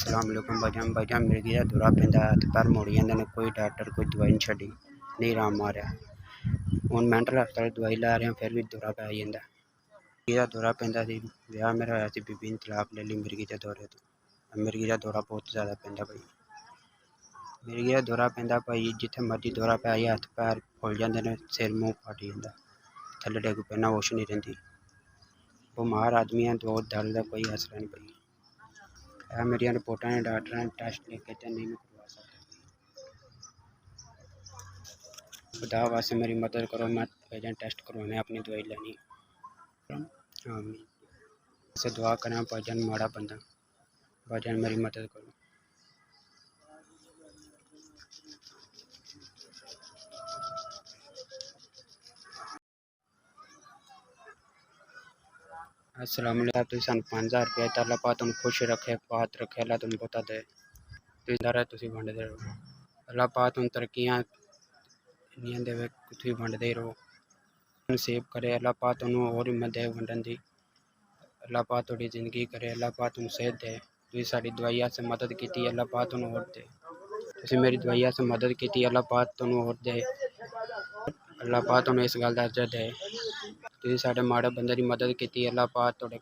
अस्सलाम वालेकुम भाईजान मेरे गिरा दौरा पैंदा हत्थ पैर मुड़ जांदे ने, कोई डॉक्टर कोई दवाई नहीं छड्डी, नहीं आराम आ रहा। हुण मैंटल हस्पताल दवाई लै रहे हैं फिर भी दौरा पै जांदा। गिरा दौरा पैंदा सी, ब्याह मेरा होया सी, बीबी ने तलाक ले ली मेरे गिरा दौरे तो। मेरे गिरा दौरा बहुत ज़्यादा पैंदा भाई, मेरे गिरा दौरा पैंदा भाई, जिथे मर्जी दौरा पै जाए हत्थ पैर फुल जांदे ने, सिर मूँह फट जांदा, थल्ले डिग पैना, होश नहीं रहिंदी। बमार आदमी है तो दर्द का कोई असर नहीं भाई। मेरी रिपोर्टां ने डॉक्टर ने टेस्ट लिख के ते नहीं मैं करवा सकता। खुदा वास्ते मेरी मदद करो, मैं भाईजान टेस्ट करवाने अपनी दवाई लेनी। आमीन। ऐसे दुआ करें भाईजान, माड़ा बंदा, भाईजान मेरी मदद करो। अस्सलाम वालेकुम। तुसीं सानूं 5000 रुपया दित्ता, अल्लाह पाक तुहानूं खुश रखे, पाक रखे, अल्लाह तुहानूं बहुता दे। तुसीं वंडदे रहो, अल्लाह पाक तुहानूं तरक्कियां इन्नियां देवे, तुसीं वंडदे ही रहो, नसीब करे, अल्लाह पाक तुहानूं होर हिम्मत दे वंडन दी, अल्लाह पाक तुहाडी ज़िंदगी करे, अल्लाह पाक तुहानूं सेहत दे। तुसीं साडी दवाई आस्तै मदद कीती, अल्लाह पाक तुहानूं होर दे। तुसीं मेरी दवाई आस्तै मदद कीती, अल्लाह पाक तुहानूं होर दे, अल्लाह पाक तुहानूं इस गल्ल दा अजर दे। तुसीं साडे माड़े बंदे दी मदद कीती, अल्लाह पाक तुहाडे